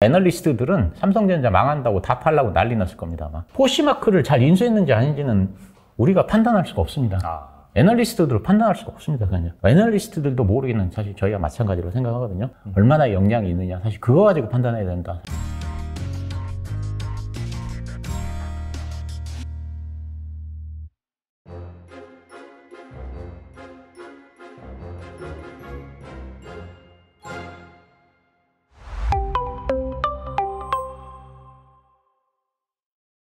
애널리스트들은 삼성전자 망한다고 다 팔라고 난리 났을 겁니다. 아마. 포시마크를 잘 인수했는지 아닌지는 우리가 판단할 수가 없습니다. 애널리스트들을 판단할 수가 없습니다. 그냥. 애널리스트들도 모르겠는 사실 저희가 마찬가지로 생각하거든요. 얼마나 역량이 있느냐 사실 그거 가지고 판단해야 된다.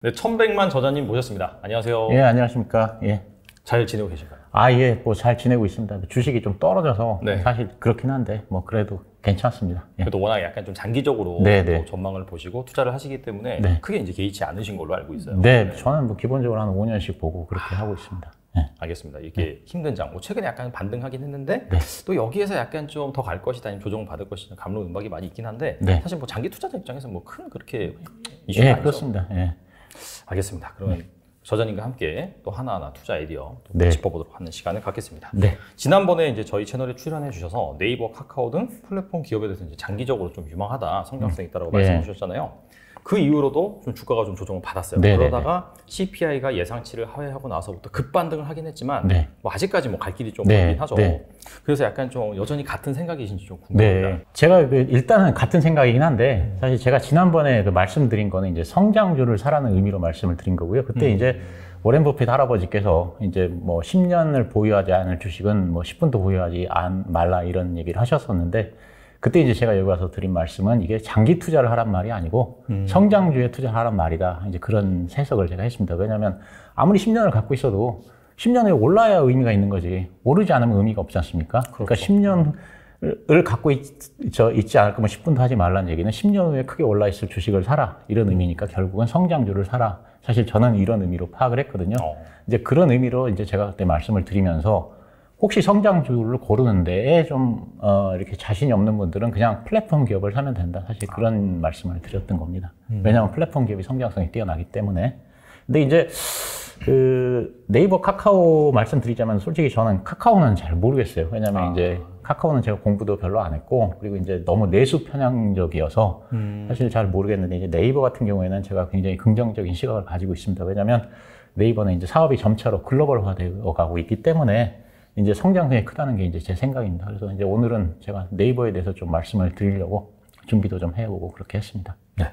네, 1100만 저자님 모셨습니다. 안녕하세요. 예, 안녕하십니까. 예. 잘 지내고 계실까요? 예, 뭐 잘 지내고 있습니다. 주식이 좀 떨어져서 네. 사실 그렇긴 한데 뭐 그래도 괜찮습니다. 예. 그래도 워낙 약간 좀 장기적으로 네. 전망을 보시고 투자를 하시기 때문에 네. 크게 이제 개의치 않으신 걸로 알고 있어요. 네, 저는 뭐 기본적으로 한 5년씩 보고 그렇게 하고 있습니다. 예. 알겠습니다. 이게 힘든 장, 뭐 최근에 약간 반등하긴 했는데 네. 또 여기에서 약간 좀 더 갈 것이다, 아니면 조정 받을 것이다, 감론음박이 많이 있긴 한데 네. 사실 뭐 장기 투자자 입장에서 뭐 큰 그렇게 이슈가 예, 아니죠. 그렇습니다. 예. 알겠습니다. 그러면 저자님과 함께 또 하나하나 투자 아이디어 또 네. 짚어보도록 하는 시간을 갖겠습니다. 네. 지난번에 이제 저희 채널에 출연해 주셔서 네이버, 카카오 등 플랫폼 기업에 대해서 이제 장기적으로 좀 유망하다, 성장성이 있다라고 말씀해 주셨잖아요. 그 이후로도 좀 주가가 좀 조정을 받았어요. 네, 그러다가 CPI가 예상치를 하회하고 나서부터 급반등을 하긴 했지만 네. 뭐 아직까지 뭐 갈 길이 좀 네, 멀긴 하죠. 네. 그래서 약간 좀 여전히 같은 생각이신지 좀 궁금합니다. 네. 제가 일단은 같은 생각이긴 한데, 사실 제가 지난번에 말씀드린 거는 이제 성장주를 사라는 의미로 말씀을 드린 거고요. 그때 이제 워렌 버핏 할아버지께서 이제 뭐 10년을 보유하지 않을 주식은 뭐 10분도 보유하지 말라 이런 얘기를 하셨었는데, 그때 이제 제가 여기 와서 드린 말씀은 이게 장기 투자를 하란 말이 아니고 성장주에 투자를 하란 말이다. 이제 그런 해석을 제가 했습니다. 왜냐하면 아무리 10년을 갖고 있어도 10년 후에 올라야 의미가 있는 거지 오르지 않으면 의미가 없지 않습니까? 그렇죠. 그러니까 10년을 갖고 있지 않을 거면 10분도 하지 말라는 얘기는 10년 후에 크게 올라 있을 주식을 사라 이런 의미니까 결국은 성장주를 사라. 사실 저는 이런 의미로 파악을 했거든요. 이제 그런 의미로 이제 제가 그때 말씀을 드리면서 혹시 성장주를 고르는 데에 좀 이렇게 자신이 없는 분들은 그냥 플랫폼 기업을 사면 된다. 사실 그런 말씀을 드렸던 겁니다. 왜냐하면 플랫폼 기업이 성장성이 뛰어나기 때문에. 근데 이제 그 네이버, 카카오 말씀드리자면 솔직히 저는 카카오는 잘 모르겠어요. 왜냐하면 이제 카카오는 제가 공부도 별로 안 했고 그리고 이제 너무 내수 편향적이어서 사실 잘 모르겠는데 이제 네이버 같은 경우에는 제가 굉장히 긍정적인 시각을 가지고 있습니다. 왜냐하면 네이버는 이제 사업이 점차로 글로벌화되어 가고 있기 때문에 이제 성장성이 크다는 게 이제 제 생각입니다. 그래서 이제 오늘은 제가 네이버에 대해서 좀 말씀을 드리려고 준비도 좀 해오고 그렇게 했습니다. 네.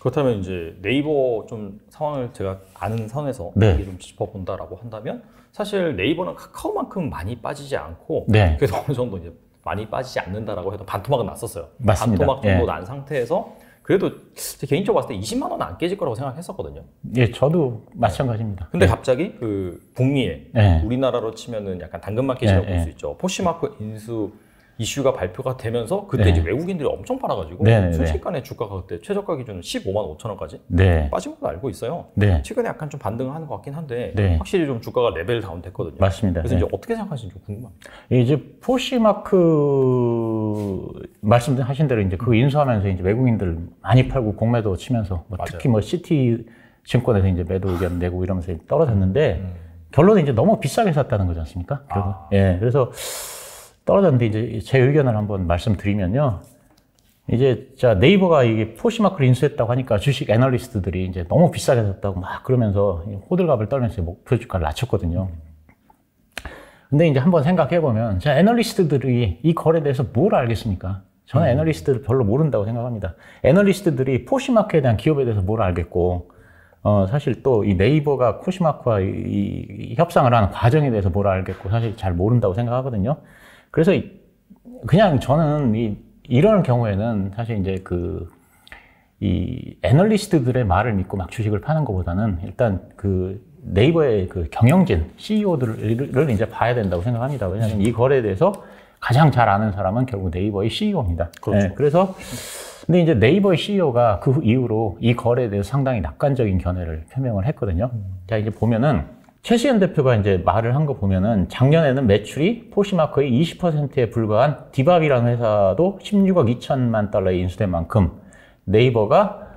그렇다면 이제 네이버 좀 상황을 제가 아는 선에서 네. 좀 짚어본다라고 한다면 사실 네이버는 카카오만큼 많이 빠지지 않고 네. 그래도 어느 정도 이제 많이 빠지지 않는다라고 해도 반토막은 났었어요. 맞습니다. 반토막 정도 예. 난 상태에서 그래도 제 개인적으로 봤을 때 20만 원은 안 깨질 거라고 생각했었거든요. 예, 저도 마찬가지입니다. 근데 네. 갑자기 그 북미에 네. 우리나라로 치면은 약간 당근마켓이라고 네, 볼 수 네. 있죠. 포시마크 인수 이슈가 발표가 되면서 그때 네. 이제 외국인들이 엄청 팔아가지고 네, 네, 순식간에 주가가 그때 최저가 기준은 15만 5천 원까지 네. 빠진 걸로 알고 있어요. 네. 최근에 약간 좀 반등을 하는 것 같긴 한데 네. 확실히 좀 주가가 레벨 다운 됐거든요. 맞습니다. 그래서 네. 이제 어떻게 생각하시는지 좀 궁금합니다. 이제 포시마크 말씀하신 대로 이제 그 인수하면서 이제 외국인들 많이 팔고 공매도 치면서 뭐 특히 뭐 시티 증권에서 이제 매도 의견 내고 이러면서 떨어졌는데 결론은 이제 너무 비싸게 샀다는 거지 않습니까? 결국. 예. 그래서 떨어졌는데 이제 제 의견을 한번 말씀드리면요. 이제 자 네이버가 이게 포시마크를 인수했다고 하니까 주식 애널리스트들이 이제 너무 비싸게 샀다고 막 그러면서 호들갑을 떨면서 목표 주가를 낮췄거든요. 근데 이제 한번 생각해 보면 자 애널리스트들이 이 거래에 대해서 뭘 알겠습니까? 저는 애널리스트를 별로 모른다고 생각합니다. 애널리스트들이 포시마크에 대한 기업에 대해서 뭘 알겠고 사실 또 이 네이버가 포시마크와 이 협상을 하는 과정에 대해서 뭘 알겠고 사실 잘 모른다고 생각하거든요. 그래서 그냥 저는 이런 경우에는 사실 이제 이 애널리스트들의 말을 믿고 막 주식을 파는 것보다는 일단 그 네이버의 그 경영진, CEO들을 이제 봐야 된다고 생각합니다. 왜냐하면 이 거래에 대해서 가장 잘 아는 사람은 결국 네이버의 CEO입니다. 그렇죠. 네, 그래서 근데 이제 네이버의 CEO가 그 이후로 이 거래에 대해서 상당히 낙관적인 견해를 표명을 했거든요. 자, 이제 보면은 최시현 대표가 이제 말을 한 거 보면은 작년에는 매출이 포시마크의 20%에 불과한 디밥이라는 회사도 16억 2천만 달러에 인수된 만큼 네이버가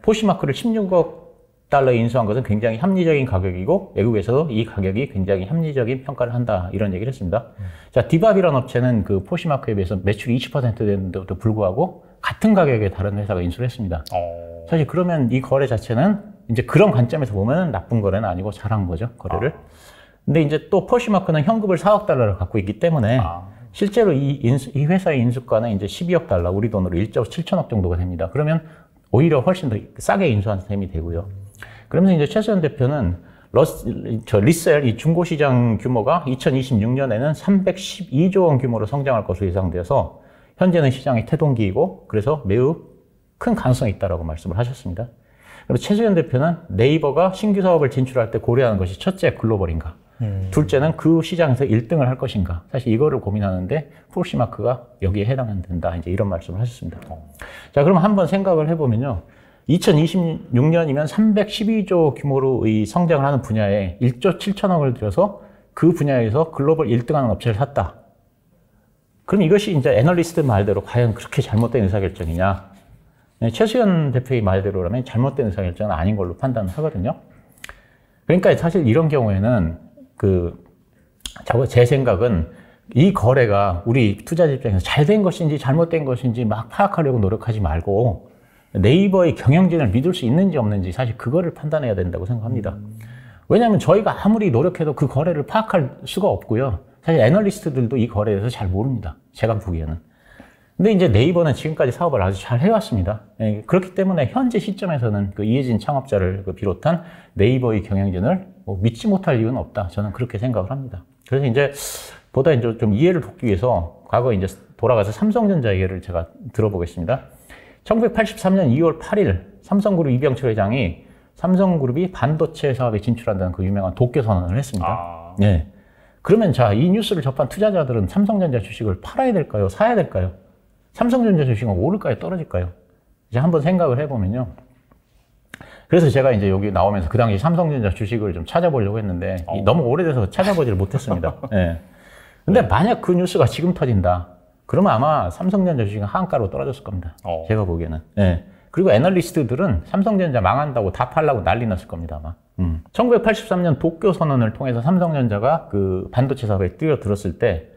포시마크를 16억 달러에 인수한 것은 굉장히 합리적인 가격이고 외국에서도 이 가격이 굉장히 합리적인 평가를 한다 이런 얘기를 했습니다. 자, 디밥이라는 업체는 그 포시마크에 비해서 매출이 20% 되는데도 불구하고 같은 가격에 다른 회사가 인수를 했습니다. 사실 그러면 이 거래 자체는 이제 그런 관점에서 보면 나쁜 거래는 아니고 잘한 거죠, 거래를. 근데 이제 또 포시마크는 현금을 4억 달러를 갖고 있기 때문에 실제로 이 회사의 인수가는 이제 12억 달러, 우리 돈으로 1조 7천억 정도가 됩니다. 그러면 오히려 훨씬 더 싸게 인수한 셈이 되고요. 그러면서 이제 최수연 대표는 리셀, 이 중고시장 규모가 2026년에는 312조 원 규모로 성장할 것으로 예상돼서 현재는 시장의 태동기이고 그래서 매우 큰 가능성이 있다라고 말씀을 하셨습니다. 그리고 최수연 대표는 네이버가 신규 사업을 진출할 때 고려하는 것이 첫째 글로벌인가, 둘째는 그 시장에서 1등을 할 것인가. 사실 이거를 고민하는데 포시마크가 여기에 해당된다. 이제 이런 말씀을 하셨습니다. 자, 그럼 한번 생각을 해보면요. 2026년이면 312조 규모로의 성장을 하는 분야에 1조 7천억을 들여서 그 분야에서 글로벌 1등하는 업체를 샀다. 그럼 이것이 이제 애널리스트 말대로 과연 그렇게 잘못된 의사결정이냐? 최수연 대표의 말대로라면 잘못된 의사결정은 아닌 걸로 판단하거든요. 그러니까 사실 이런 경우에는 제 생각은 이 거래가 우리 투자자 입장에서 잘된 것인지 잘못된 것인지 막 파악하려고 노력하지 말고 네이버의 경영진을 믿을 수 있는지 없는지 사실 그거를 판단해야 된다고 생각합니다. 왜냐하면 저희가 아무리 노력해도 그 거래를 파악할 수가 없고요. 사실 애널리스트들도 이 거래에 대해서 잘 모릅니다. 제가 보기에는. 근데 이제 네이버는 지금까지 사업을 아주 잘 해왔습니다. 그렇기 때문에 현재 시점에서는 그 이해진 창업자를 비롯한 네이버의 경영진을 믿지 못할 이유는 없다. 저는 그렇게 생각을 합니다. 그래서 이제 보다 이제 좀 이해를 돕기 위해서 과거에 이제 돌아가서 삼성전자 얘기를 제가 들어보겠습니다. 1983년 2월 8일 삼성그룹 이병철 회장이 삼성그룹이 반도체 사업에 진출한다는 그 유명한 도쿄 선언을 했습니다. 네. 그러면 자, 이 뉴스를 접한 투자자들은 삼성전자 주식을 팔아야 될까요? 사야 될까요? 삼성전자 주식은 오를까요? 떨어질까요? 이제 한번 생각을 해보면요. 그래서 제가 이제 여기 나오면서 그 당시 삼성전자 주식을 좀 찾아보려고 했는데 너무 오래돼서 찾아보지를 못했습니다. 네. 근데 만약 그 뉴스가 지금 터진다. 그러면 아마 삼성전자 주식은 하한가로 떨어졌을 겁니다. 제가 보기에는. 네. 그리고 애널리스트들은 삼성전자 망한다고 다 팔라고 난리 났을 겁니다, 아마. 1983년 도쿄 선언을 통해서 삼성전자가 그 반도체 사업에 뛰어들었을 때,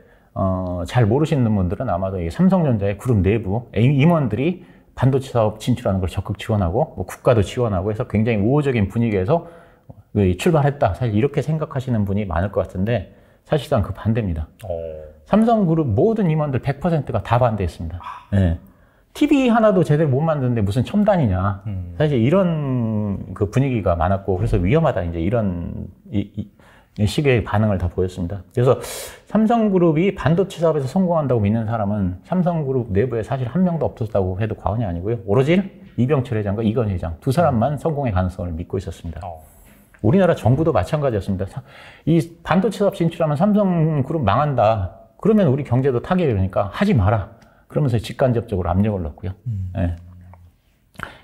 잘 모르시는 분들은 아마도 이 삼성전자의 그룹 내부 임원들이 반도체 사업 진출하는 걸 적극 지원하고, 뭐 국가도 지원하고 해서 굉장히 우호적인 분위기에서 출발했다. 사실 이렇게 생각하시는 분이 많을 것 같은데, 사실상 그 반대입니다. 삼성그룹 모든 임원들 100%가 다 반대했습니다. 네. TV 하나도 제대로 못 만드는데 무슨 첨단이냐. 사실 이런 그 분위기가 많았고, 그래서 위험하다. 이제 이런 식의 반응을 다 보였습니다. 그래서 삼성그룹이 반도체 사업에서 성공한다고 믿는 사람은 삼성그룹 내부에 사실 한 명도 없었다고 해도 과언이 아니고요. 오로지 이병철 회장과 이건희 회장 두 사람만 성공의 가능성을 믿고 있었습니다. 우리나라 정부도 마찬가지였습니다. 이 반도체 사업 진출하면 삼성그룹 망한다. 그러면 우리 경제도 타격이 되니까 하지 마라. 그러면서 직간접적으로 압력을 넣고요. 네.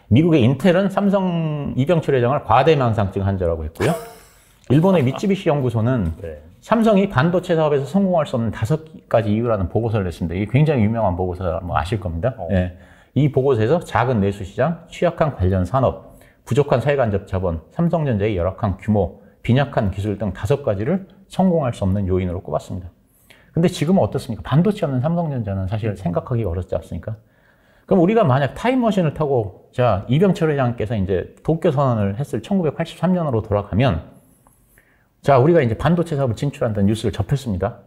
미국의 인텔은 삼성 이병철 회장을 과대망상증 환자라고 했고요. 일본의 미쯔비시 연구소는 삼성이 반도체 사업에서 성공할 수 없는 5가지 이유라는 보고서를 냈습니다. 이게 굉장히 유명한 보고서 뭐 아실 겁니다. 네. 이 보고서에서 작은 내수 시장, 취약한 관련 산업, 부족한 사회간접 자본, 삼성전자의 열악한 규모, 빈약한 기술 등 5가지를 성공할 수 없는 요인으로 꼽았습니다. 근데 지금은 어떻습니까? 반도체 없는 삼성전자는 사실 생각하기 어렵지 않습니까? 그럼 우리가 만약 타임머신을 타고, 자, 이병철 회장께서 이제 도쿄 선언을 했을 1983년으로 돌아가면, 자, 우리가 이제 반도체 사업을 진출한다는 뉴스를 접했습니다.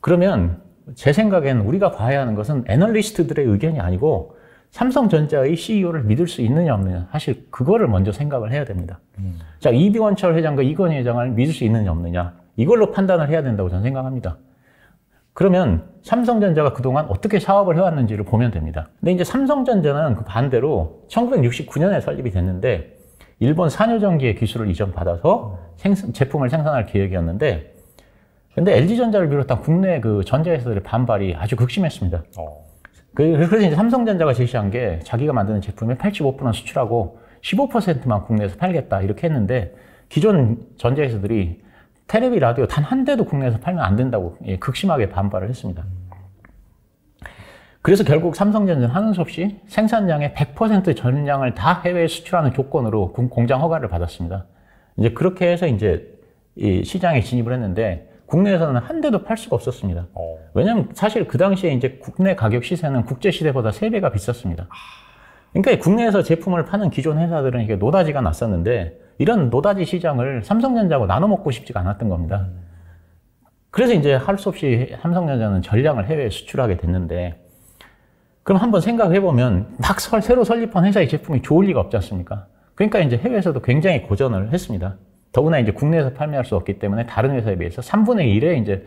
그러면 제 생각에는 우리가 봐야 하는 것은 애널리스트들의 의견이 아니고 삼성전자의 CEO를 믿을 수 있느냐 없느냐. 사실 그거를 먼저 생각을 해야 됩니다. 자, 이병철 회장과 이건희 회장을 믿을 수 있느냐 없느냐. 이걸로 판단을 해야 된다고 저는 생각합니다. 그러면 삼성전자가 그동안 어떻게 사업을 해왔는지를 보면 됩니다. 근데 이제 삼성전자는 그 반대로 1969년에 설립이 됐는데 일본 산요전기의 기술을 이전받아서 제품을 생산할 계획이었는데 근데 LG전자를 비롯한 국내 그 전자회사들의 반발이 아주 극심했습니다. 그래서 이제 삼성전자가 제시한 게 자기가 만드는 제품의 85%는 수출하고 15%만 국내에서 팔겠다 이렇게 했는데 기존 전자회사들이 테레비, 라디오 단 한 대도 국내에서 팔면 안 된다고 극심하게 반발을 했습니다. 그래서 결국 삼성전자는 하는 수 없이 생산량의 100% 전량을 다 해외에 수출하는 조건으로 공장 허가를 받았습니다. 이제 그렇게 해서 이제 이 시장에 진입을 했는데 국내에서는 한 대도 팔 수가 없었습니다. 왜냐하면 사실 그 당시에 이제 국내 가격 시세는 국제 시세보다 3배가 비쌌습니다. 그러니까 국내에서 제품을 파는 기존 회사들은 이게 노다지가 났었는데 이런 노다지 시장을 삼성전자하고 나눠 먹고 싶지가 않았던 겁니다. 그래서 이제 할 수 없이 삼성전자는 전량을 해외에 수출하게 됐는데 그럼 한번 생각해 보면 막 새로 설립한 회사의 제품이 좋을 리가 없지 않습니까? 그러니까 이제 해외에서도 굉장히 고전을 했습니다. 더구나 이제 국내에서 판매할 수 없기 때문에 다른 회사에 비해서 3분의 1에 이제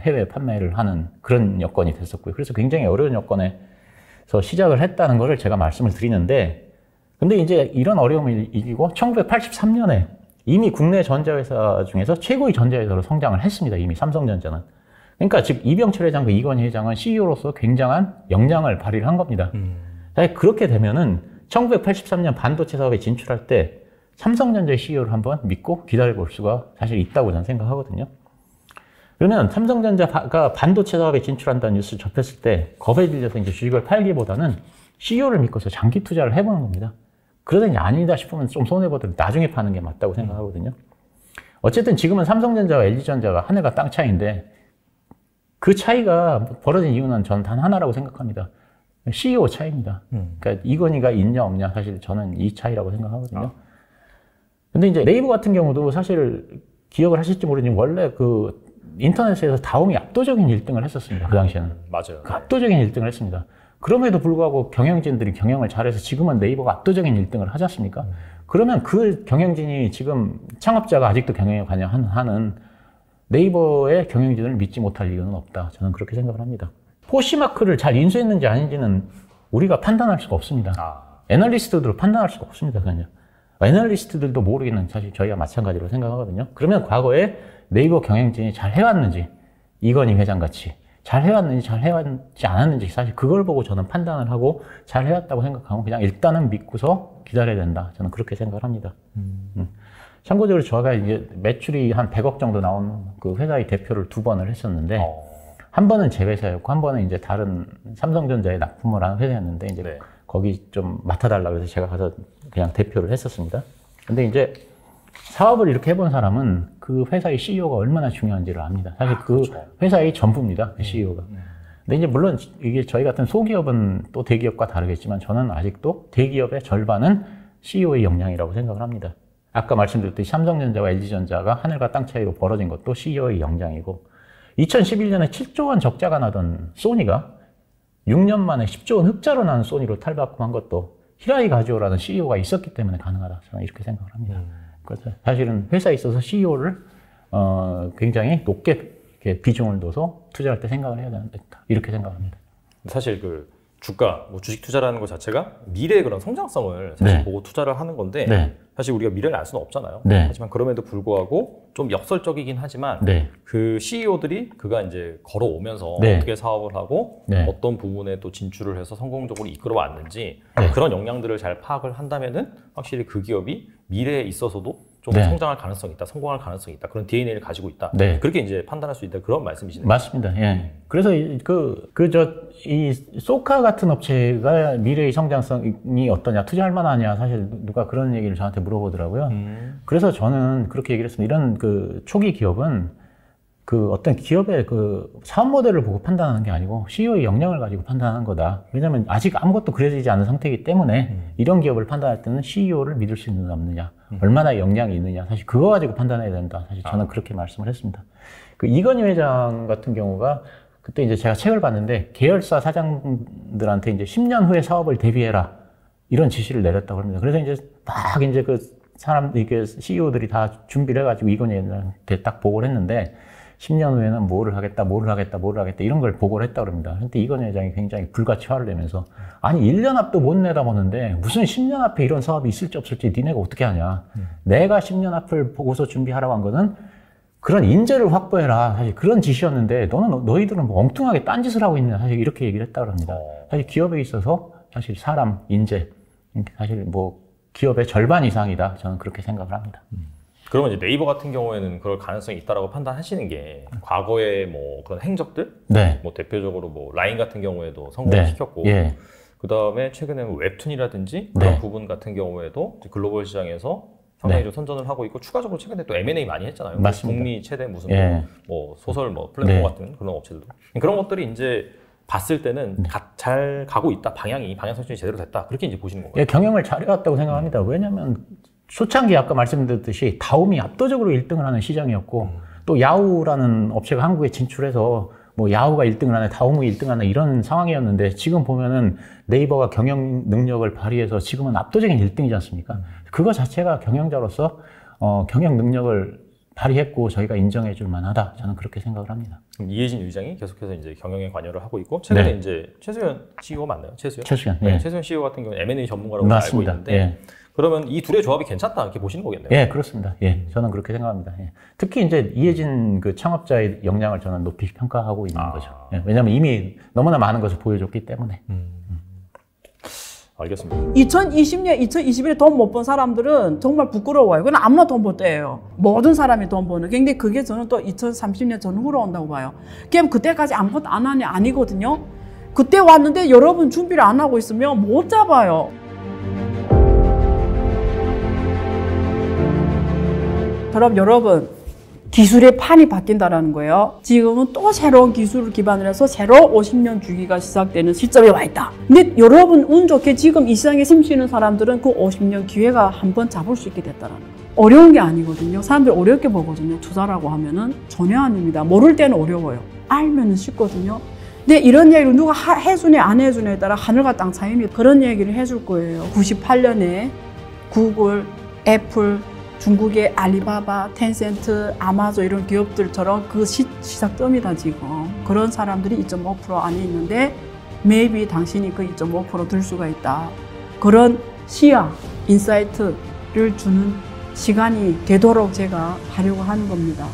해외 판매를 하는 그런 여건이 됐었고요. 그래서 굉장히 어려운 여건에서 시작을 했다는 것을 제가 말씀을 드리는데, 근데 이제 이런 어려움을 이기고 1983년에 이미 국내 전자회사 중에서 최고의 전자회사로 성장을 했습니다. 이미 삼성전자는. 그러니까 즉 이병철 회장과 이건희 회장은 CEO로서 굉장한 역량을 발휘를 한 겁니다. 사실 그렇게 되면은 1983년 반도체 사업에 진출할 때 삼성전자의 CEO를 한번 믿고 기다려볼 수가 사실 있다고 저는 생각하거든요. 그러면 삼성전자가 반도체 사업에 진출한다는 뉴스를 접했을 때 겁에 질려서 이제 주식을 팔기보다는 CEO를 믿고서 장기 투자를 해보는 겁니다. 그러다 이제 아니다 싶으면 좀 손해보더라도 나중에 파는 게 맞다고 생각하거든요. 어쨌든 지금은 삼성전자와 LG전자가 하늘과 땅 차이인데 그 차이가 벌어진 이유는 저는 단 하나라고 생각합니다. CEO 차이입니다. 그러니까 이건희가 있냐 없냐 사실 저는 이 차이라고 생각하거든요. 근데 이제 네이버 같은 경우도 사실 기억을 하실지 모르지만 원래 그 인터넷에서 다음이 압도적인 1등을 했었습니다. 그 당시에는. 맞아요. 그 압도적인 1등을 했습니다. 그럼에도 불구하고 경영진들이 경영을 잘해서 지금은 네이버가 압도적인 1등을 하지 않습니까? 그러면 그 경영진이 지금 창업자가 아직도 경영에 관여하는 네이버의 경영진을 믿지 못할 이유는 없다. 저는 그렇게 생각을 합니다. 포시마크를 잘 인수했는지 아닌지는 우리가 판단할 수가 없습니다. 애널리스트들로 판단할 수가 없습니다. 그냥. 애널리스트들도 모르겠는 사실 저희가 마찬가지로 생각하거든요. 그러면 과거에 네이버 경영진이 잘 해왔는지 이건희 회장같이 잘 해왔는지 잘 해왔지 않았는지 사실 그걸 보고 저는 판단을 하고 잘 해왔다고 생각하면 그냥 일단은 믿고서 기다려야 된다. 저는 그렇게 생각을 합니다. 참고적으로 저가 이제 매출이 한 100억 정도 나온 그 회사의 대표를 2번을 했었는데 한 번은 제 회사였고 한 번은 이제 다른 삼성전자에 납품을 하는 회사였는데 이제 거기 좀 맡아달라고 해서 제가 가서 그냥 대표를 했었습니다. 근데 이제 사업을 이렇게 해본 사람은 그 회사의 CEO가 얼마나 중요한지를 압니다. 사실 그 회사의 전부입니다. 그 CEO가. 근데 이제 물론 이게 저희 같은 소기업은 또 대기업과 다르겠지만 저는 아직도 대기업의 절반은 CEO의 역량이라고 생각을 합니다. 아까 말씀드렸듯이 삼성전자와 LG전자가 하늘과 땅 차이로 벌어진 것도 CEO의 역량이고 2011년에 7조 원 적자가 나던 소니가 6년 만에 10조 원 흑자로 나는 소니로 탈바꿈한 것도 히라이 가즈오라는 CEO가 있었기 때문에 가능하다. 저는 이렇게 생각을 합니다. 그래서 사실은 회사에 있어서 CEO를 굉장히 높게 이렇게 비중을 둬서 투자할 때 생각을 해야 된다. 이렇게 생각합니다. 사실 그 주가, 뭐 주식 투자라는 것 자체가 미래의 그런 성장성을 사실 보고 투자를 하는 건데 사실 우리가 미래를 알 수는 없잖아요. 하지만 그럼에도 불구하고 좀 역설적이긴 하지만 그 CEO들이 그가 이제 걸어오면서 어떻게 사업을 하고 어떤 부분에 또 진출을 해서 성공적으로 이끌어 왔는지 그런 역량들을 잘 파악을 한다면은 확실히 그 기업이 미래에 있어서도 좀 성장할 가능성이 있다, 성공할 가능성이 있다, 그런 DNA를 가지고 있다. 그렇게 이제 판단할 수 있다, 그런 말씀이시네요. 맞습니다. 예. 그래서 이 소카 같은 업체가 미래의 성장성이 어떠냐, 투자할 만하냐, 사실 누가 그런 얘기를 저한테 물어보더라고요. 그래서 저는 그렇게 얘기를 했습니다. 이런 그 초기 기업은 그 어떤 기업의 그 사업 모델을 보고 판단하는 게 아니고 CEO의 역량을 가지고 판단하는 거다. 왜냐하면 아직 아무것도 그려지지 않은 상태이기 때문에 이런 기업을 판단할 때는 CEO를 믿을 수 있느냐 없느냐, 얼마나 역량이 있느냐, 사실 그거 가지고 판단해야 된다. 사실 저는 그렇게 말씀을 했습니다. 그 이건희 회장 같은 경우가 그때 이제 제가 책을 봤는데 계열사 사장들한테 이제 10년 후에 사업을 대비해라 이런 지시를 내렸다고 합니다. 그래서 이제 막 이제 그 이게 CEO들이 다 준비를 해가지고 이건희 회장한테 딱 보고를 했는데 10년 후에는 뭐를 하겠다 이런 걸 보고를 했다고 합니다. 근데 이건희 회장이 굉장히 불같이 화를 내면서 아니 1년 앞도 못 내다보는데 무슨 10년 앞에 이런 사업이 있을지 없을지 니네가 어떻게 하냐. 내가 10년 앞을 보고서 준비하라고 한 거는 그런 인재를 확보해라. 사실 그런 지시였는데 너희들은 뭐 엉뚱하게 딴짓을 하고 있냐. 사실 이렇게 얘기를 했다고 합니다. 사실 기업에 있어서 사실 사람, 인재, 사실 뭐 기업의 절반 이상이다. 저는 그렇게 생각을 합니다. 그러면 이제 네이버 같은 경우에는 그럴 가능성이 있다라고 판단하시는 게 과거의 뭐 그런 행적들, 뭐 대표적으로 뭐 라인 같은 경우에도 성공을 시켰고, 그 다음에 최근에 웹툰이라든지 그런 부분 같은 경우에도 글로벌 시장에서 상당히 좀 선전을 하고 있고 추가적으로 최근에 또 M&A 많이 했잖아요. 맞습니다. 국리 최대 무슨 뭐 소설 뭐 플랫폼 같은 그런 업체들도 그런 것들이 이제 봤을 때는 잘 가고 있다. 방향 설정이 제대로 됐다. 그렇게 이제 보시는 건가요? 경영을 잘해왔다고 생각합니다. 왜냐하면 초창기 아까 말씀드렸듯이 다움이 압도적으로 1등을 하는 시장이었고 또 야후라는 업체가 한국에 진출해서 뭐 야후가 1등을 하네, 다움이 1등 하네 이런 상황이었는데 지금 보면은 네이버가 경영 능력을 발휘해서 지금은 압도적인 1등이지 않습니까? 그거 자체가 경영자로서 경영 능력을 발휘했고 저희가 인정해 줄 만하다. 저는 그렇게 생각을 합니다. 그럼 이해진 의장이 계속해서 이제 경영에 관여를 하고 있고 최근에 이제 최수연 CEO 맞나요? 최수연. 최수연 CEO 같은 경우는 M&A 전문가라고 알고 있는데 그러면 이 둘의 조합이 괜찮다 이렇게 보시는 거겠네요. 예, 그렇습니다. 예, 저는 그렇게 생각합니다. 예. 특히 이제 이해진 그 창업자의 역량을 저는 높이 평가하고 있는 거죠. 예, 왜냐하면 이미 너무나 많은 것을 보여줬기 때문에. 알겠습니다. 2020년, 2021에 돈 못 번 사람들은 정말 부끄러워요. 그건 아무나 돈 벌 때예요. 모든 사람이 돈 버는. 근데 그게 저는 또 2030년 전후로 온다고 봐요. 그럼 그때까지 아무것도 안 하냐? 아니거든요. 그때 왔는데 여러분 준비를 안 하고 있으면 못 잡아요. 그럼 여러분 기술의 판이 바뀐다는 거예요. 지금은 또 새로운 기술을 기반으로 해서 새로 50년 주기가 시작되는 시점에 와 있다. 근데 여러분 운 좋게 지금 이 시장에 숨쉬는 사람들은 그 50년 기회가 한번 잡을 수 있게 됐다는 거예요. 어려운 게 아니거든요. 사람들이 어렵게 보거든요. 투자라고 하면은 전혀 아닙니다. 모를 때는 어려워요. 알면은 쉽거든요. 근데 이런 얘기를 누가 해주네 안 해주네에 따라 하늘과 땅 차이입니다. 그런 얘기를 해줄 거예요. 98년에 구글, 애플, 중국의 알리바바, 텐센트, 아마존 이런 기업들처럼 그 시작점이다 지금. 그런 사람들이 2.5% 안에 있는데 maybe 당신이 그 2.5% 들 수가 있다. 그런 시야, 인사이트를 주는 시간이 되도록 제가 하려고 하는 겁니다.